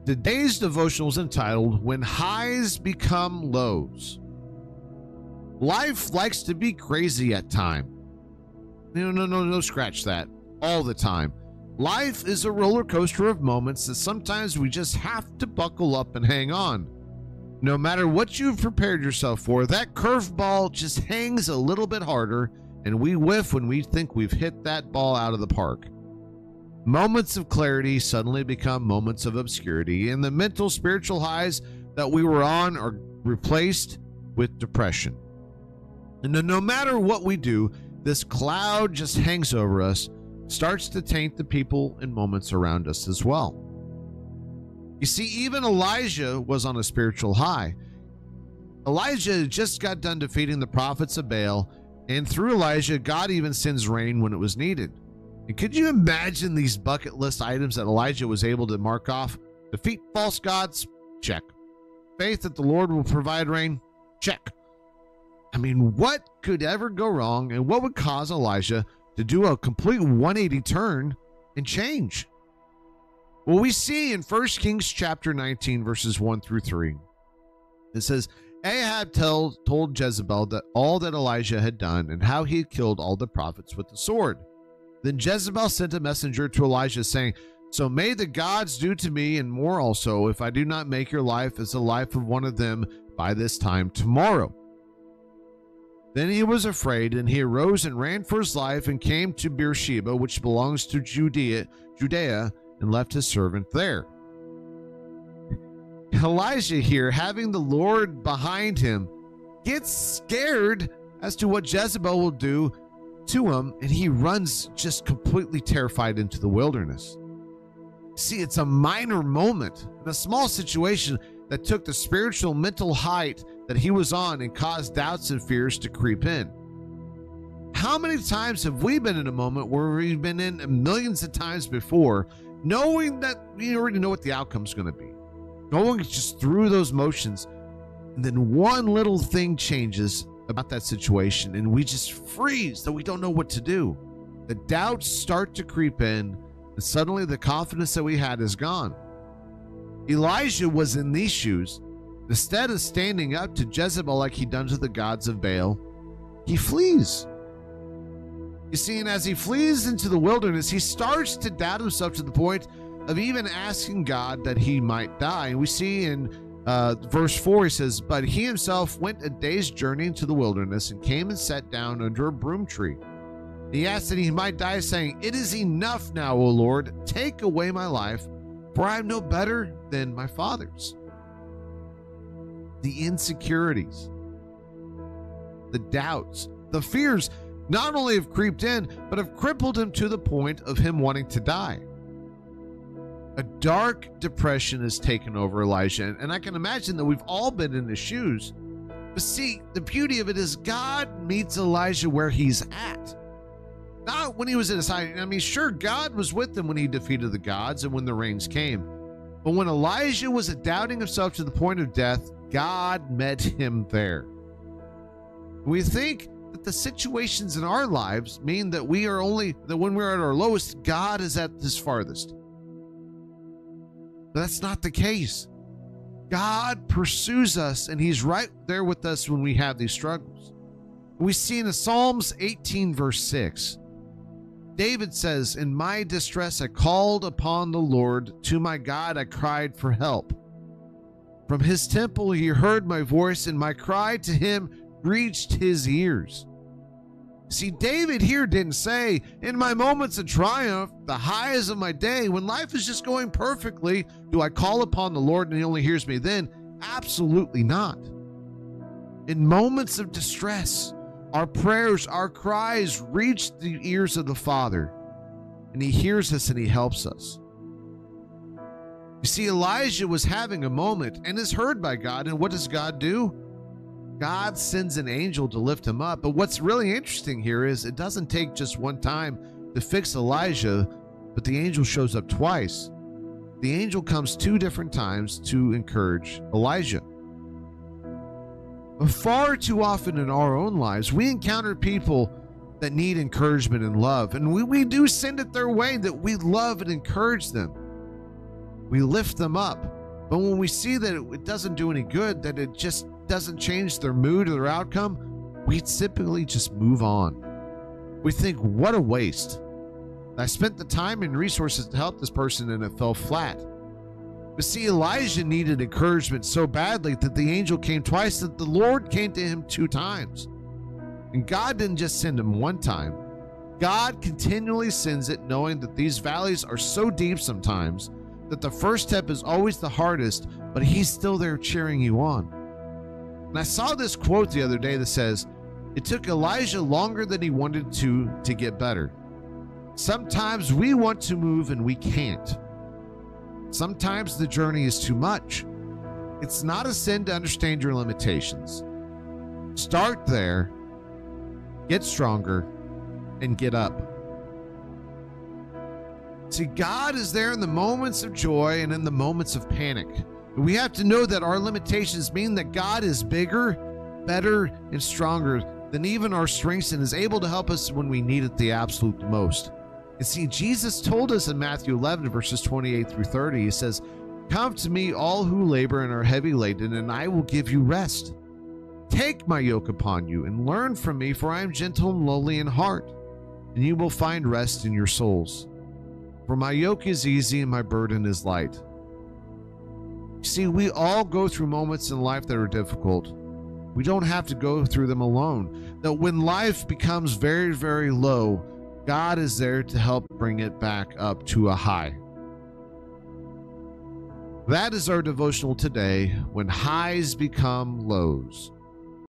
Today's devotional is entitled, When Highs Become Lows. Life likes to be crazy at times. No, scratch that. All the time. Life is a roller coaster of moments that sometimes we just have to buckle up and hang on. No matter what you've prepared yourself for, that curveball just hangs a little bit harder, and we whiff when we think we've hit that ball out of the park. Moments of clarity suddenly become moments of obscurity, and the mental, spiritual highs that we were on are replaced with depression. And no matter what we do, this cloud just hangs over us, starts to taint the people and moments around us as well. You see, even Elijah was on a spiritual high. Elijah just got done defeating the prophets of Baal, and through Elijah, God even sends rain when it was needed. And could you imagine these bucket list items that Elijah was able to mark off? Defeat false gods? Check. Faith that the Lord will provide rain? Check. I mean, what could ever go wrong, and what would cause Elijah to do a complete 180 turn and change? Well, we see in 1 Kings chapter 19, verses 1 through 3. It says, Ahab told Jezebel that all that Elijah had done and how he had killed all the prophets with the sword. Then Jezebel sent a messenger to Elijah saying, So may the gods do to me and more also, if I do not make your life as the life of one of them by this time tomorrow. Then he was afraid, and he arose and ran for his life and came to Beersheba, which belongs to Judea, and left his servant there. Elijah here, having the Lord behind him, gets scared as to what Jezebel will do to him, and he runs just completely terrified into the wilderness. See, it's a minor moment, a small situation that took the spiritual mental height that he was on and caused doubts and fears to creep in. How many times have we been in a moment where we've been in millions of times before, knowing that we already know what the outcome's going to be, going just through those motions, and then one little thing changes about that situation and we just freeze, that we don't know what to do. The doubts start to creep in, and suddenly the confidence that we had is gone. Elijah was in these shoes. Instead of standing up to Jezebel like he'd done to the gods of Baal, he flees. You see, and as he flees into the wilderness, he starts to doubt himself to the point of even asking God that he might die. And we see in verse 4, he says, But he himself went a day's journey into the wilderness and came and sat down under a broom tree. He asked that he might die, saying, It is enough now, O Lord, take away my life, for I am no better than my fathers. The insecurities, the doubts, the fears not only have creeped in, but have crippled him to the point of him wanting to die. A dark depression has taken over Elijah, and I can imagine that we've all been in his shoes. But see, the beauty of it is God meets Elijah where he's at. Not when he was at his height. I mean, sure, God was with him when he defeated the gods and when the rains came. But when Elijah was doubting himself to the point of death, God met him there. We think that the situations in our lives mean that that when we're at our lowest, God is at his farthest. But that's not the case. God pursues us, and he's right there with us when we have these struggles. We see in Psalms 18, verse 6, David says, In my distress I called upon the Lord. To my God I cried for help. From his temple he heard my voice, and my cry to him reached his ears. See, David here didn't say, in my moments of triumph, the highs of my day, when life is just going perfectly, do I call upon the Lord and he only hears me then? Absolutely not. In moments of distress, our prayers, our cries reach the ears of the Father, and he hears us and he helps us. You see, Elijah was having a moment and is heard by God, and what does God do? God sends an angel to lift him up. But what's really interesting here is it doesn't take just one time to fix Elijah, but the angel shows up twice. The angel comes 2 different times to encourage Elijah. But far too often in our own lives, we encounter people that need encouragement and love, and we do send it their way, that we love and encourage them. We lift them up. But when we see that it doesn't do any good, that it just doesn't change their mood or their outcome, we typically just move on. We think, what a waste. I spent the time and resources to help this person and it fell flat. But see, Elijah needed encouragement so badly that the angel came twice, that the Lord came to him 2 times. And God didn't just send him 1 time. God continually sends it, knowing that these valleys are so deep sometimes that the first step is always the hardest, but he's still there cheering you on. And I saw this quote the other day that says, it took Elijah longer than he wanted to get better. Sometimes we want to move and we can't. Sometimes the journey is too much. It's not a sin to understand your limitations. Start there, get stronger, and get up. See, God is there in the moments of joy and in the moments of panic. We have to know that our limitations mean that God is bigger, better, and stronger than even our strengths and is able to help us when we need it the absolute most. And see, Jesus told us in Matthew 11, verses 28 through 30, he says, "Come to me, all who labor and are heavy laden, and I will give you rest. Take my yoke upon you and learn from me, for I am gentle and lowly in heart, and you will find rest in your souls. For my yoke is easy and my burden is light." See, we all go through moments in life that are difficult. We don't have to go through them alone. That when life becomes very, very low, God is there to help bring it back up to a high. That is our devotional today, when highs become lows.